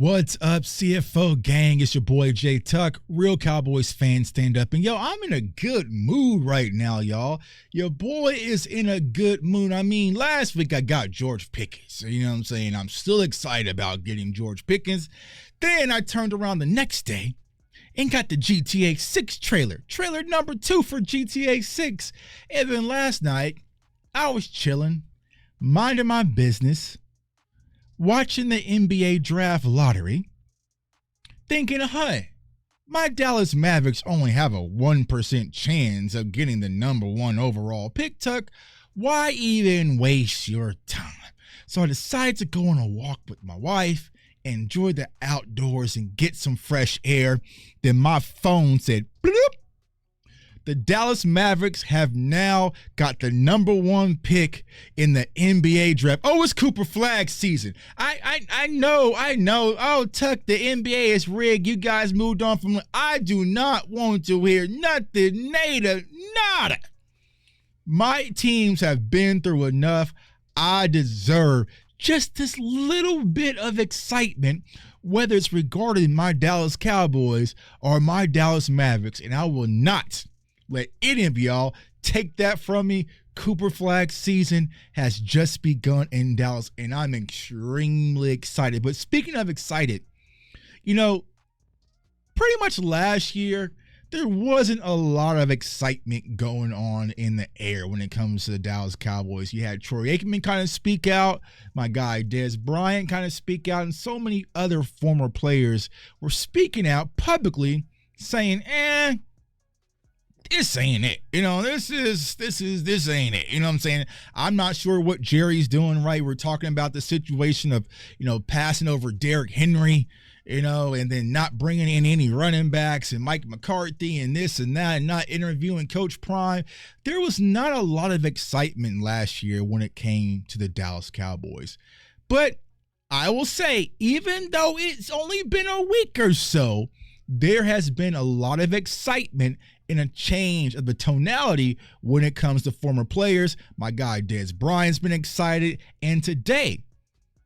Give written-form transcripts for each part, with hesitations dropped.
What's up, CFO gang? It's your boy Jay Tuck, real Cowboys fan. Stand up. And yo, I'm in a good mood right now, y'all. Your boy is in a good mood. I mean, last week I got George Pickens. You know what I'm saying? I'm still excited about getting George Pickens. Then I turned around the next day and got the GTA 6 trailer number 2 for GTA 6. And then last night, I was chilling, minding my business, watching the NBA draft lottery, thinking, hey, my Dallas Mavericks only have a 1% chance of getting the number 1 overall pick, Tuck. Why even waste your time? So I decided to go on a walk with my wife, enjoy the outdoors, and get some fresh air. Then my phone said, bloop. The Dallas Mavericks have now got the number 1 pick in the NBA draft. Oh, it's Cooper Flag season. I know. Oh, Tuck, the NBA is rigged. You guys moved on from. I do not want to hear nothing, nada. My teams have been through enough. I deserve just this little bit of excitement, whether it's regarding my Dallas Cowboys or my Dallas Mavericks, and I will not let any of y'all take that from me. Cooper Flag season has just begun in Dallas, and I'm extremely excited. But speaking of excited, you know, pretty much last year, there wasn't a lot of excitement going on in the air when it comes to the Dallas Cowboys. You had Troy Aikman kind of speak out, my guy Dez Bryant kind of speak out, and so many other former players were speaking out publicly saying, this ain't it. You know, this ain't it. You know what I'm saying? I'm not sure what Jerry's doing right. We're talking about the situation of, passing over Derrick Henry, and then not bringing in any running backs and Mike McCarthy and this and that and not interviewing Coach Prime. There was not a lot of excitement last year when it came to the Dallas Cowboys. But I will say, even though it's only been a week or so, there has been a lot of excitement and a change of the tonality when it comes to former players. My guy Dez Bryant's been excited, and today,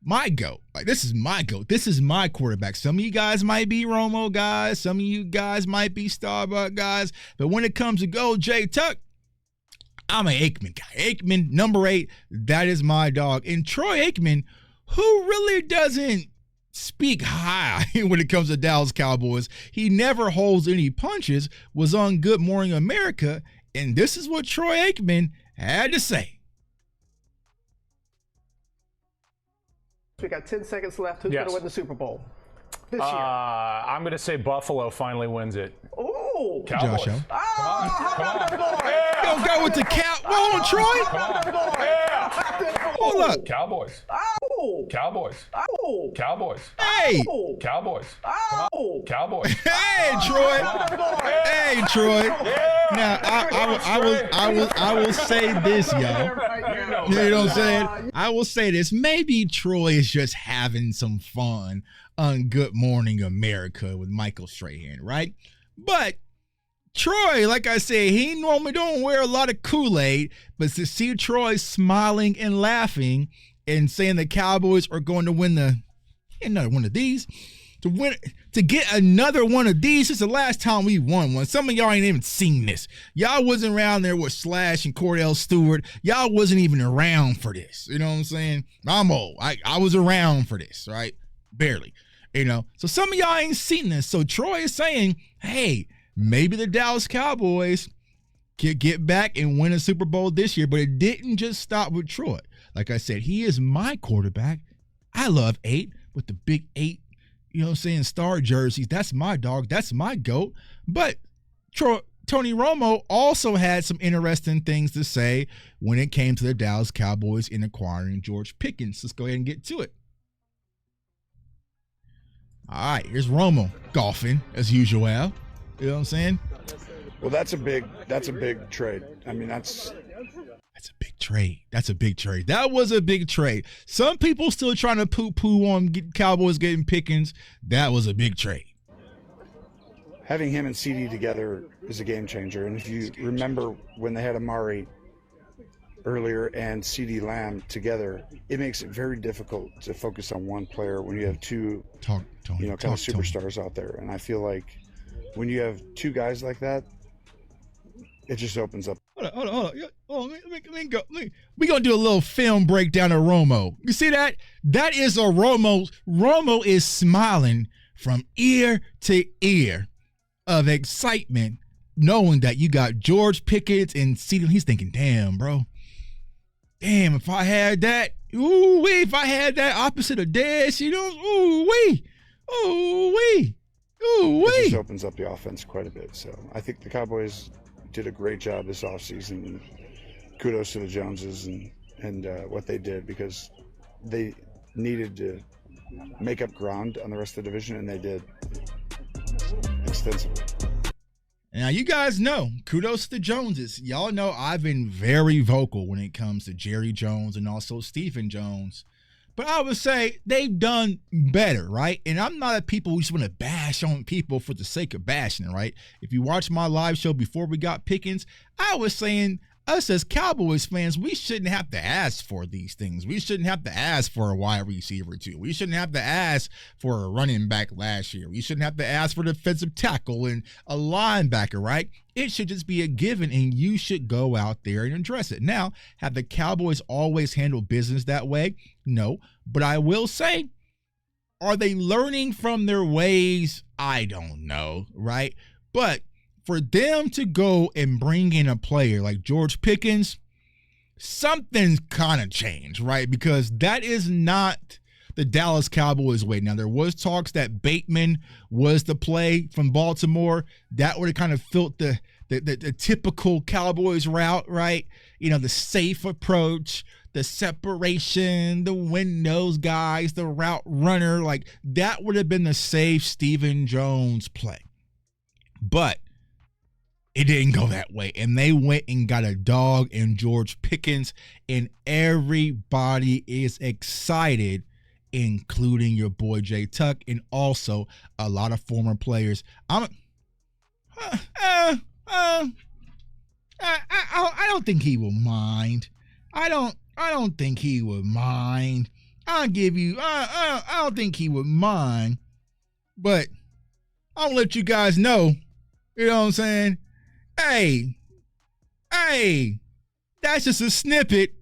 my GOAT, this is my GOAT, this is my quarterback. Some of you guys might be Romo guys, some of you guys might be Starbuck guys, but when it comes to GOAT Jay Tuck, I'm an Aikman guy. Aikman, number 8, that is my dog. And Troy Aikman, who really doesn't speak high when it comes to Dallas Cowboys. He never holds any punches, was on Good Morning America, and this is what Troy Aikman had to say. We got 10 seconds left. Who's going to win the Super Bowl this year? I'm going to say Buffalo finally wins it. Oh, Cowboys. Come on. Don't go with the cow. Whoa, Troy. Hold up. Cowboys. Cowboys. Cowboys. Hey. Cowboys. Cowboys. Hey, Troy. Hey, Troy. Now, I will say this, y'all. You know what I'm saying? I will say this. Maybe Troy is just having some fun on Good Morning America with Michael Strahan, right? But Troy, like I said, he normally don't wear a lot of Kool-Aid, but to see Troy smiling and laughing and saying the Cowboys are going to win another one of these, to get another one of these, is the last time we won one. Some of y'all ain't even seen this. Y'all wasn't around there with Slash and Cordell Stewart. Y'all wasn't even around for this. You know what I'm saying? I'm old. I was around for this, right? Barely. So some of y'all ain't seen this. So Troy is saying, hey, maybe the Dallas Cowboys can get back and win a Super Bowl this year, but it didn't just stop with Troy. Like I said, he is my quarterback. I love 8 with the big 8, star jerseys. That's my dog. That's my GOAT. But Tony Romo also had some interesting things to say when it came to the Dallas Cowboys in acquiring George Pickens. Let's go ahead and get to it. All right, here's Romo golfing as usual. You know what I'm saying? Well, that's a big trade. I mean, that's a big trade. That's a big trade. That was a big trade. Some people still trying to poo-poo on Cowboys getting Pickens. That was a big trade. Having him and CD together is a game changer. And if you remember when they had Amari earlier and CeeDee Lamb together, it makes it very difficult to focus on one player when you have two, kind of superstars out there. And I feel like when you have two guys like that, it just opens up. Hold on. Let me go. We're going to do a little film breakdown of Romo. You see that? That is a Romo. Romo is smiling from ear to ear of excitement, knowing that you got George Pickens and CeeDee. He's thinking, damn, bro. Damn, if I had that, if I had that opposite of Dez, it just opens up the offense quite a bit. So I think the Cowboys did a great job this offseason. Kudos to the Joneses and what they did, because they needed to make up ground on the rest of the division, and they did extensively. Now, you guys know, kudos to the Joneses. Y'all know I've been very vocal when it comes to Jerry Jones and also Stephen Jones. But I would say they've done better, right? And I'm not a people who just want to bash on people for the sake of bashing, right? If you watch my live show before we got Pickens, I was saying us as Cowboys fans, we shouldn't have to ask for these things. We shouldn't have to ask for a wide receiver too. We shouldn't have to ask for a running back last year. We shouldn't have to ask for a defensive tackle and a linebacker, right? It should just be a given, and you should go out there and address it. Now, have the Cowboys always handled business that way? No, but I will say, are they learning from their ways? I don't know, right? But for them to go and bring in a player like George Pickens, something's kind of changed, right? Because that is not the Dallas Cowboys way. Now, there was talks that Bateman was the play from Baltimore. That would have kind of felt the typical Cowboys route, right? The safe approach, the separation, the win-nose guys, the route runner. Like, that would have been the safe Stephen Jones play. But it didn't go that way, and they went and got a dog in George Pickens, and everybody is excited, including your boy Jay Tuck, and also a lot of former players. I don't think he will mind. I don't think he would mind. I don't think he would mind, but I'll let you guys know. You know what I'm saying? Hey, that's just a snippet.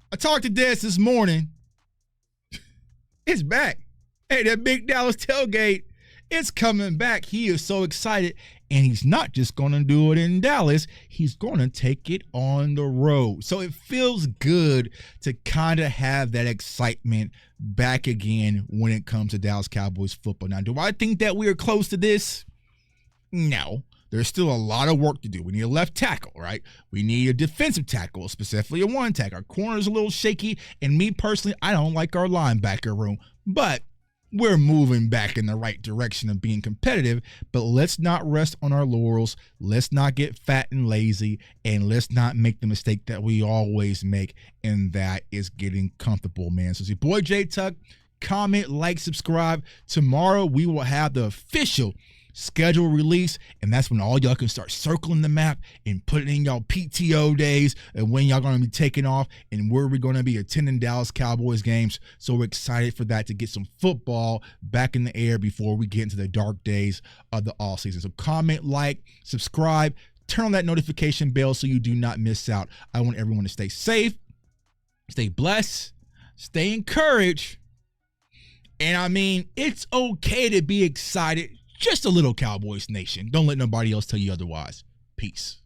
I talked to Des this morning. It's back. Hey, that big Dallas tailgate, it's coming back. He is so excited, and he's not just going to do it in Dallas. He's going to take it on the road. So it feels good to kind of have that excitement back again when it comes to Dallas Cowboys football. Now, do I think that we are close to this? No. There's still a lot of work to do. We need a left tackle, right? We need a defensive tackle, specifically a one tackle. Our corner's a little shaky, and me personally, I don't like our linebacker room. But we're moving back in the right direction of being competitive. But let's not rest on our laurels. Let's not get fat and lazy, and let's not make the mistake that we always make, and that is getting comfortable, man. So, see, boy J Tuck, comment, like, subscribe. Tomorrow we will have the official schedule release, and that's when all y'all can start circling the map and putting in y'all PTO days and when y'all going to be taking off and where we're going to be attending Dallas Cowboys games. So we're excited for that, to get some football back in the air before we get into the dark days of the off season. So comment, like, subscribe, turn on that notification bell so you do not miss out. I want everyone to stay safe, stay blessed, stay encouraged, and I mean, it's okay to be excited. Just a little, Cowboys Nation. Don't let nobody else tell you otherwise. Peace.